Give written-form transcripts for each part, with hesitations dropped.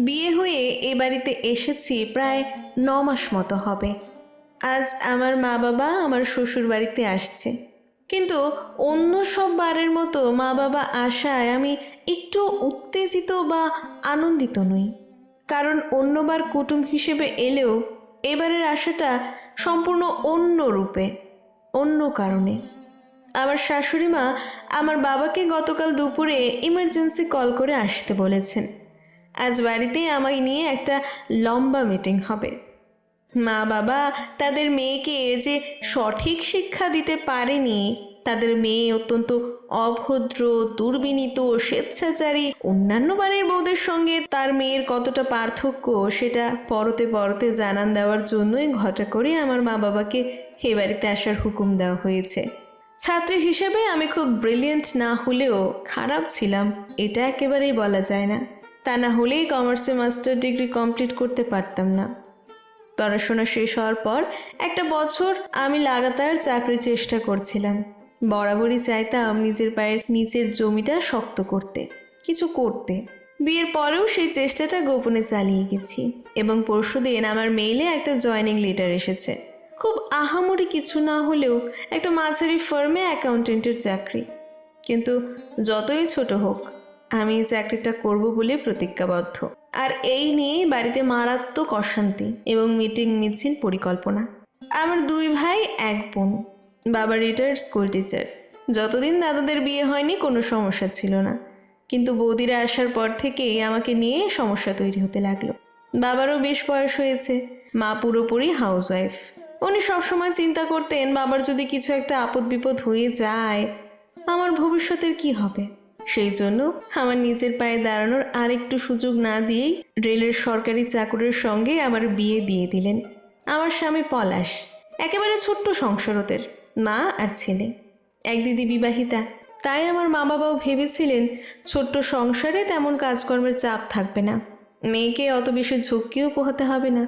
বিয়ে হয়ে এ বাড়িতে এসেছি প্রায় 9 মাস মতো হবে। আজ আমার মা বাবা আমার শ্বশুর বাড়িতে আসছে, কিন্তু অন্য সব বারের মতো মা বাবা আসায় আমি একটু উত্তেজিত বা আনন্দিত নই। কারণ অন্যবার কুটুম হিসেবে এলেও এবারের আসাটা সম্পূর্ণ অন্য রূপে, অন্য কারণে। আমার শাশুড়ি মা আমার বাবাকে গতকাল দুপুরে ইমার্জেন্সি কল করে আসতে বলেছেন। আজ বাড়িতেই আমাকে নিয়ে একটা লম্বা মিটিং হবে। মা বাবা তাদের মেয়েকে যে সঠিক শিক্ষা দিতে পারেনি, তাদের মেয়ে অত্যন্ত অভদ্র, দুর্বিনীত, স্বেচ্ছাচারী, অন্যান্য বাড়ির বউদের সঙ্গে তার মেয়ের কতটা পার্থক্য সেটা পরতে পরতে জানান দেওয়ার জন্যই ঘটা করে আমার মা বাবাকে এ বাড়িতে আসার হুকুম দেওয়া হয়েছে। ছাত্রী হিসেবে আমি খুব ব্রিলিয়েন্ট না হলেও খারাপ ছিলাম এটা একেবারেই বলা যায় না। তা না হলেই কমার্সে মাস্টার ডিগ্রি কমপ্লিট করতে পারতাম না। পড়াশোনা শেষ হওয়ার পর একটা বছর আমি লাগাতার চাকরির চেষ্টা করছিলাম। বরাবরই চাইতাম নিজের পায়ের নিচের জমিটা শক্ত করতে, কিছু করতে। বিয়ের পরেও সেই চেষ্টাটা গোপনে চালিয়ে গেছি এবং পরশুদিন আমার মেইলে একটা জয়েনিং লেটার এসেছে। খুব আহামরি কিছু না হলেও একটা মাঝারি ফার্মে অ্যাকাউন্টেন্টের চাকরি। কিন্তু যতই ছোট হোক, আমি এই চাকরিটা করব বলে প্রতিজ্ঞাবদ্ধ। আর এই নিয়েই বাড়িতে মারাত্মক অশান্তি এবং মিটিং মিছিল পরিকল্পনা। আমার 2 ভাই 1 বোন। বাবা রিটায়ার্ড স্কুল টিচার। যতদিন দাদাদের বিয়ে হয়নি কোনো সমস্যা ছিল না, কিন্তু বৌদিরা আসার পর থেকেই আমাকে নিয়ে সমস্যা তৈরি হতে লাগলো। বাবারও বেশ বয়স হয়েছে, মা পুরোপুরি হাউসওয়াইফ। উনি সবসময় চিন্তা করতেন বাবার যদি কিছু একটা আপদ বিপদ হয়ে যায় আমার ভবিষ্যতের কি হবে। সেই জন্য আমার নিজের পায়ে দাঁড়ানোর আর একটু সুযোগ না দিয়েই রেলের সরকারি চাকরের সঙ্গে আমার বিয়ে দিয়ে দিলেন। আমার স্বামী পলাশ, একেবারে ছোট্ট সংসার ওদের, মা আর ছেলে। এক দিদি বিবাহিতা, তাই আমার মা বাবাও ভেবেছিলেন ছোট্ট সংসারে তেমন কাজকর্মের চাপ থাকবে না, মেয়েকে অত বেশি ঝুঁকিও পোহাতে হবে না।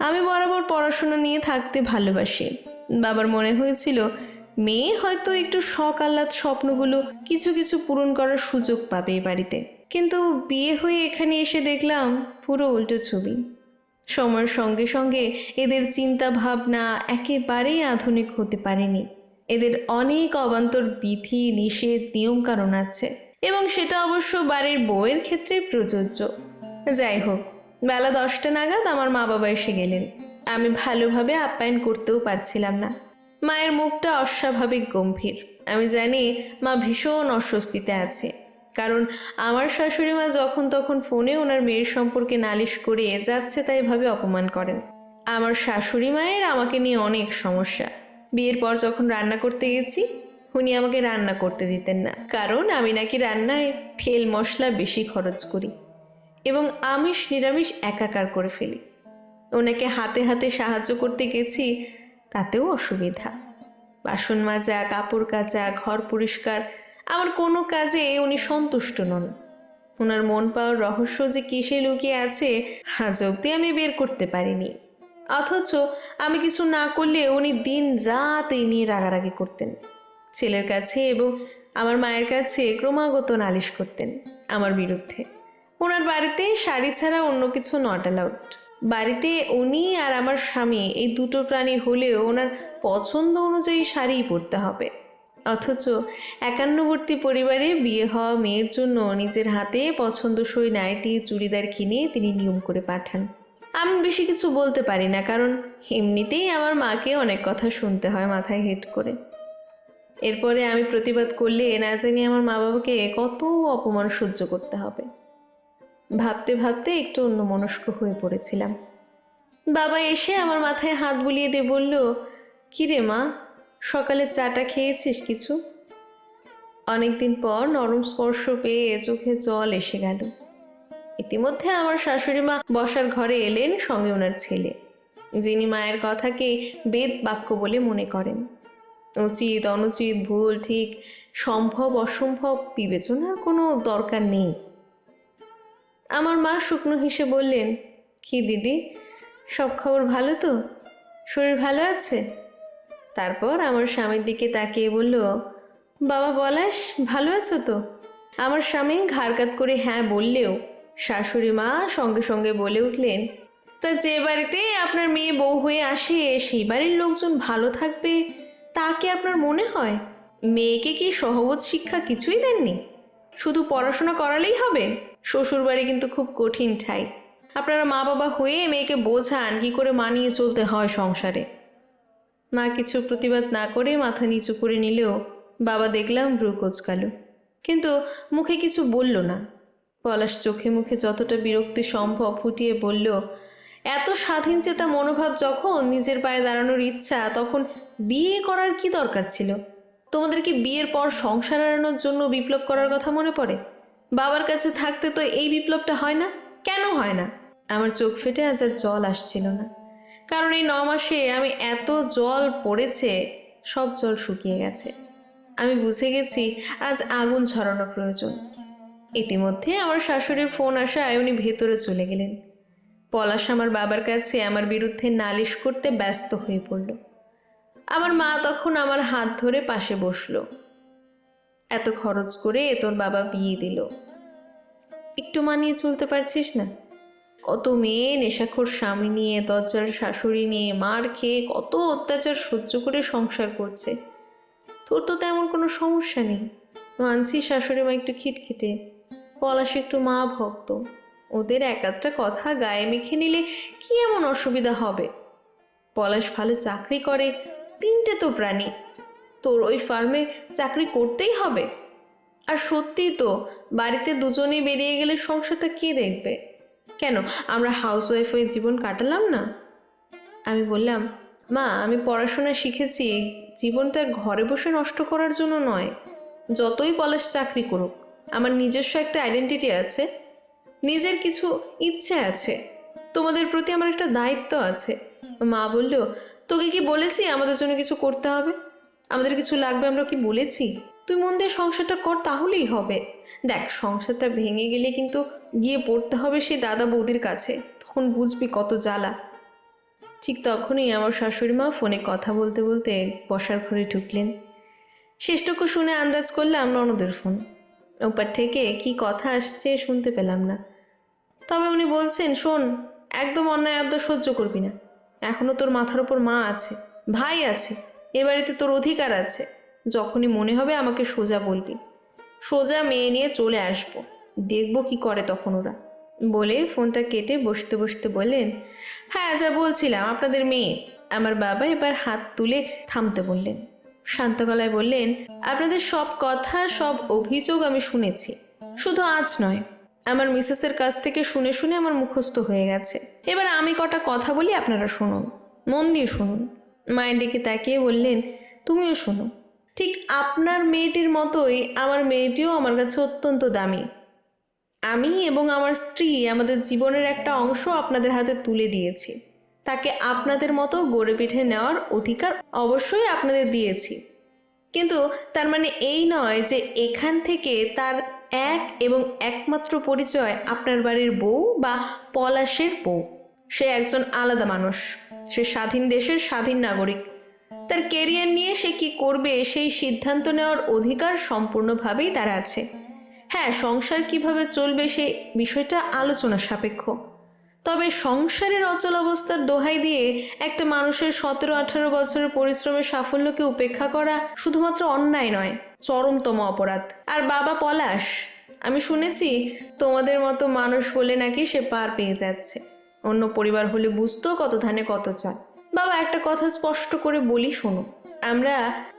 আমি বরাবর পড়াশোনা নিয়ে থাকতে ভালোবাসি। বাবার মনে হয়েছিল মেয়ে হয়তো একটু শখ আহ্লাদ স্বপ্নগুলো কিছু কিছু পূরণ করার সুযোগ পাবে এ বাড়িতে। কিন্তু বিয়ে হয়ে এখানে এসে দেখলাম পুরো উল্টো ছবি। সময়ের সঙ্গে সঙ্গে এদের চিন্তা ভাবনা একেবারেই আধুনিক হতে পারেনি। এদের অনেক অবান্তর বিধি নিষেধ নিয়মকানুন আছে, এবং সেটা অবশ্য বাড়ির বউয়ের ক্ষেত্রে প্রযোজ্য। যাই হোক, বেলা 10টা নাগাদ আমার মা বাবা এসে গেলেন। আমি ভালোভাবে আপ্যায়ন করতেও পারছিলাম না। মায়ের মুখটা অস্বাভাবিক গম্ভীর। আমি জানি মা ভীষণ অস্বস্তিতে আছে, কারণ আমার শাশুড়ি মা যখন তখন ফোনে ওনার মেয়ের সম্পর্কে নালিশ করে যাচ্ছে তাই ভাবে অপমান করেন। আমার শাশুড়ি মায়ের আমাকে নিয়ে অনেক সমস্যা। বিয়ের পর যখন রান্না করতে গেছি, উনি আমাকে রান্না করতে দিতেন না, কারণ আমি নাকি রান্নায় তেল মশলা বেশি খরচ করি এবং আমিষ নিরামিষ একাকার করে ফেলি। ওনাকে হাতে হাতে সাহায্য করতে গেছি, তাতেও অসুবিধা। বাসন মাজা, কাপড় কাচা, ঘর পরিষ্কার, আমার কোনো কাজে উনি সন্তুষ্ট নন। ওনার মন পাওয়ার রহস্য যে কিসে লুকিয়ে আছে আজ অবধি আমি বের করতে পারিনি। অথচ আমি কিছু না করলে উনি দিন রাত এই নিয়ে রাগারাগি করতেন। ছেলের কাছে এবং আমার মায়ের কাছে ক্রমাগত নালিশ করতেন আমার বিরুদ্ধে। ওনার বাড়িতে শাড়ি ছাড়া অন্য কিছু নট অ্যালাউড। বাড়িতে উনি আর আমার স্বামী এই দুটো প্রাণী হলেও ওনার পছন্দ অনুযায়ী শাড়িই পরতে হবে। অথচ 51বর্তী পরিবারে বিয়ে হওয়া মেয়ের জন্য নিজের হাতে পছন্দসই নাইটি চুড়িদার কিনে তিনি নিয়ম করে পাঠান। আমি বেশি কিছু বলতে পারি না, কারণ এমনিতেই আমার মাকে অনেক কথা শুনতে হয় মাথায় হেড করে। এরপরে আমি প্রতিবাদ করলে না জানি আমার মা বাবাকে কত অপমান সহ্য করতে হবে। ভাবতে ভাবতে একটু অন্যমনস্ক হয়ে পড়েছিলাম। বাবা এসে আমার মাথায় হাত বুলিয়ে দিয়ে বলল, কিরে মা, সকালে চাটা খেয়েছিস কিছু? অনেকদিন পর নরম স্পর্শ পেয়ে চোখে জল এসে গেল। ইতিমধ্যে আমার শাশুড়ি মা বসার ঘরে এলেন, সঙ্গে ওনার ছেলে, যিনি মায়ের কথাকে বেদ বাক্য বলে মনে করেন। উচিত অনুচিত, ভুল ঠিক, সম্ভব অসম্ভব বিবেচনার কোনো দরকার নেই। আমার মা শুকনো হেসে বললেন, কি দিদি, সব খবর ভালো তো? শরীর ভালো আছে? তারপর আমার স্বামীর দিকে তাকিয়ে বলল, বাবা পলাশ, ভালো আছো তো? আমার স্বামী ঘাড় কাত করে হ্যাঁ বললেও শাশুড়ি মা সঙ্গে সঙ্গে বলে উঠলেন, তা যে বাড়িতে আপনার মেয়ে বউ হয়ে আসে সেই বাড়ির লোকজন ভালো থাকবে তা কি আপনার মনে হয়? মেয়েকে কি সহবত শিক্ষা কিছুই দেননি? শুধু পড়াশোনা করালেই হবে? শ্বশুরবাড়ি কিন্তু খুব কঠিন ঠাই। আপনারা মা বাবা হয়ে মেয়েকে বোঝান কি করে মানিয়ে চলতে হয় সংসারে। মা কিছু প্রতিবাদ না করে মাথা নিচু করে নিলেও বাবা দেখলাম ভ্রু কোঁচকালো, কিন্তু মুখে কিছু বলল না। পলাশ চোখে মুখে যতটা বিরক্তি সম্ভব ফুটিয়ে বলল, এত স্বাধীন চেতা মনোভাব যখন, নিজের পায়ে দাঁড়ানোর ইচ্ছা, তখন বিয়ে করার কি দরকার ছিল? তোমাদের কি বিয়ের পর সংসার হারানোর জন্য বিপ্লব করার কথা মনে পড়ে? বাবার কাছে থাকতে তো এই বিপ্লবটা হয় না। কেন হয় না? আমার চোখ ফেটে আজ আর জল আসছিল না, কারণ এই 9 মাসে আমি এত জল পড়েছে, সব জল শুকিয়ে গেছে। আমি বুঝে গেছি আজ আগুন ঝরানো প্রয়োজন। ইতিমধ্যে আমার শাশুড়ির ফোন আসায় উনি ভেতরে চলে গেলেন। পলাশ আমার বাবার কাছে আমার বিরুদ্ধে নালিশ করতে ব্যস্ত হয়ে পড়ল। আমার মা তখন আমার হাত ধরে পাশে বসলো। এত খরচ করে তোর বাবা বিয়ে দিল, একটু মানিয়ে চলতে পারছিস না? কত মেয়ে নেশাখোর স্বামী নিয়ে, দরজার শাশুড়ি নিয়ে মার খেয়ে কত অত্যাচার সহ্য করে সংসার করছে। তোর তো তেমন কোনো সমস্যা নেই। মানছি শাশুড়ি মা একটু খিটখিটে, পলাশ একটু মা ভক্ত, ওদের এক আধটা কথা গায়ে মেখে নিলে কি এমন অসুবিধা হবে? পলাশ ভালো চাকরি করে, 3টে তো প্রাণী, তোর ওই ফার্মে চাকরি করতেই হবে। আর সত্যিই তো, বাড়িতে দুজনেই বেরিয়ে গেলে সংসারটা কে দেখবে? কেন আমরা হাউসওয়াইফ হয়ে জীবন কাটালাম না? আমি বললাম, মা আমি পড়াশোনা শিখেছি জীবনটা ঘরে বসে নষ্ট করার জন্য নয়। যতই পলাশ চাকরি করুক, আমার নিজস্ব একটা আইডেন্টিটি আছে, নিজের কিছু ইচ্ছে আছে, তোমাদের প্রতি আমার একটা দায়িত্ব আছে। মা বলল, তোকে কি বলেছি আমাদের জন্য কিছু করতে হবে? আমাদের কিছু লাগবে আমরা কি বলেছি? তুই মন দিয়ে সংসারটা কর, তাহলেই হবে। দেখ, সংসারটা ভেঙে গেলে কিন্তু গিয়ে পড়তে হবে সেই দাদা বৌদির কাছে, তখন বুঝবি কত জ্বালা। ঠিক তখনই আমার শাশুড়ি মা ফোনে কথা বলতে বলতে বসার ঘরে ঢুকলেন। শেষটুকু শুনে আন্দাজ করলাম ননদের ফোন। ওপার থেকে কি কথা আসছে শুনতে পেলাম না, তবে উনি বলছেন, শোন, একদম অন্যায় আবদার সহ্য করবি না। এখনো তোর মাথার ওপর মা আছে, ভাই আছে, এ বাড়িতে তোর অধিকার আছে। যখনই মনে হবে আমাকে সোজা বলবি, সোজা মেয়ে নিয়ে চলে আসবো, দেখবো কি করে তখন ওরা। বলে ফোনটা কেটে বসতে বসতে বললেন, হ্যাঁ যা বলছিলাম, আপনাদের মেয়ে। আমার বাবা এবার হাত তুলে থামতে বললেন। শান্ত গলায় বললেন, আপনাদের সব কথা, সব অভিযোগ আমি শুনেছি, শুধু আজ নয়, আমার মিসেসের কাছ থেকে শুনে শুনে আমার মুখস্থ হয়ে গেছে। এবার আমি কটা কথা বলি, আপনারা শুনুন, মন দিয়ে শুনুন। মায়ের দিকে তাকিয়ে বললেন, তুমিও শোনো। ঠিক আপনার মেয়েটির মতোই আমার মেয়েটিও আমার কাছে অত্যন্ত দামি। আমি এবং আমার স্ত্রী আমাদের জীবনের একটা অংশ আপনাদের হাতে তুলে দিয়েছি। তাকে আপনাদের মতো গড়ে পিঠে নেওয়ার অধিকার অবশ্যই আপনাদের দিয়েছি, কিন্তু তার মানে এই নয় যে এখান থেকে তার এক এবং একমাত্র পরিচয় আপনার বাড়ির বউ বা পলাশের বউ। সে একজন আলাদা মানুষ, সে স্বাধীন দেশের স্বাধীন নাগরিক। তার কেরিয়ার নিয়ে সে কি করবে সেই সিদ্ধান্ত নেওয়ার অধিকার সম্পূর্ণভাবেই তার আছে। হ্যাঁ, সংসার কিভাবে চলবে সেই বিষয়টা আলোচনা সাপেক্ষ, তবে সংসারের অচল অবস্থার দোহাই দিয়ে একটা মানুষের 17-18 বছরের পরিশ্রমের সাফল্যকে উপেক্ষা করা শুধুমাত্র অন্যায় নয়, চরমতম অপরাধ। আর বাবা পলাশ, আমি শুনেছি তোমাদের মতো মানুষ বলে নাকি সে পার পেয়ে যাচ্ছে। অন্য পরিবার হলে বুঝতো কত ধানে কত চাল। বাবা, একটা কথা স্পষ্ট করে বলি, শোনো, আমরা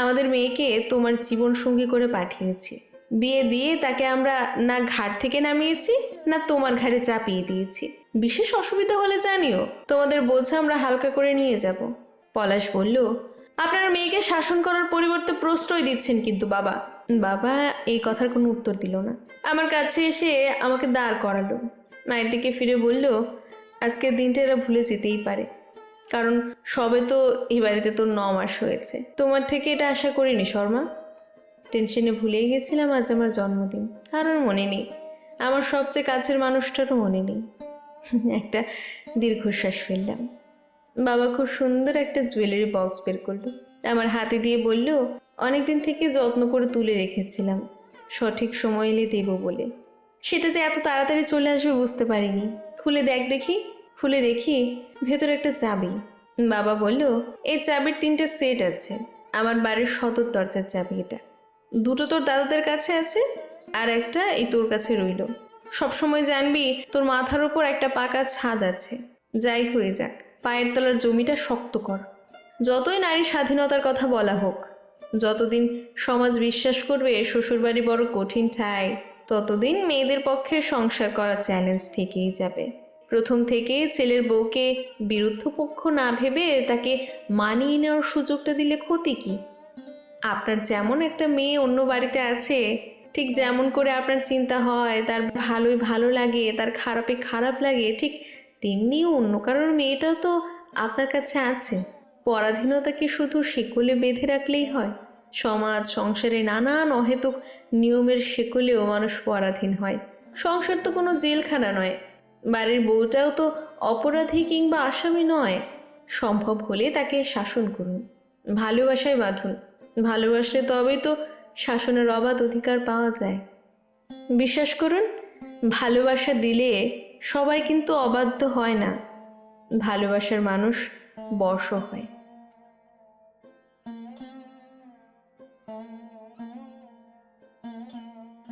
আমাদের মেয়েকে তোমার জীবন সঙ্গী করে পাঠিয়েছি। বিয়ে দিয়ে তাকে আমরা না ঘাট থেকে নামিয়েছি, না তোমার ঘাড়ে চাপিয়ে দিয়েছি। বিশেষ অসুবিধা হলে জানিও, তোমাদের বোঝা আমরা হালকা করে নিয়ে যাব। পলাশ বলল, আপনার মেয়েকে শাসন করার পরিবর্তে প্রশ্রয় দিচ্ছেন কিন্তু বাবা। বাবা এই কথার কোনো উত্তর দিল না, আমার কাছে এসে আমাকে দাঁড় করালো। মায়ের দিকে ফিরে বলল, আজকের দিনটা এরা ভুলে যেতেই পারে, কারণ সবে তো এই বাড়িতে তোর 9 মাস হয়েছে। তোমার থেকে এটা আশা করিনি শর্মা। টেনশনে ভুলেই গেছিলাম আজ আমার জন্মদিন, কারোর মনে নেই, আমার সবচেয়ে কাছের মানুষটারও মনে নেই। একটা দীর্ঘশ্বাস ফেললাম। বাবা খুব সুন্দর একটা জুয়েলারি বক্স বের করলো, আমার হাতে দিয়ে বলল, অনেকদিন থেকে যত্ন করে তুলে রেখেছিলাম, সঠিক সময় এলে দেব বলে। সেটা যে এত তাড়াতাড়ি চলে আসবে বুঝতে পারিনি। খুলে দেখি। খুলে দেখি ভেতরে একটা চাবি। বাবা বলল, এই চাবির 3টে সেট আছে। আমার বাড়ির সদর দরজার চাবি এটা। 2টো তোর দাদাদের কাছে আছে, আর একটা এই তোর কাছে রইল। সবসময় জানবি তোর মাথার উপর একটা পাকা ছাদ আছে। যাই হয়ে যাক, পায়ের তলার জমিটা শক্ত কর। যতই নারী স্বাধীনতার কথা বলা হোক, যতদিন সমাজ বিশ্বাস করবে শ্বশুরবাড়ি বড় কঠিন ঠাঁই, ততদিন মেয়েদের পক্ষে সংসার করা চ্যালেঞ্জ থেকেই যাবে। প্রথম থেকেই ছেলের বউকে বিরুদ্ধ পক্ষ না ভেবে তাকে মানিয়ে নেওয়ার সুযোগটা দিলে ক্ষতি কি? আপনার যেমন একটা মেয়ে অন্য বাড়িতে আছে, ঠিক যেমন করে আপনার চিন্তা হয় তার ভালোই ভালো লাগে, তার খারাপে খারাপ লাগে, ঠিক তেমনি অন্য কারোর মেয়েটাও তো আপনার কাছে আছে। পরাধীনতাকে শুধু শিকলে বেঁধে রাখলেই হয়? সমাজ সংসারে নানান অহেতুক নিয়মের শিকলেও মানুষ পরাধীন হয়। সংসার তো কোনো জেলখানা নয়। বাড়ির বউটাও তো অপরাধী কিংবা আসামি নয়। সম্ভব হলে তাকে শাসন করুন, ভালোবাসায় বাঁধুন। ভালোবাসলে তবেই তো শাসনের অবাধ অধিকার পাওয়া যায়। বিশ্বাস করুন, ভালোবাসা দিলে সবাই কিন্তু অবাধ্য হয় না। ভালোবাসার মানুষ বশ হয়।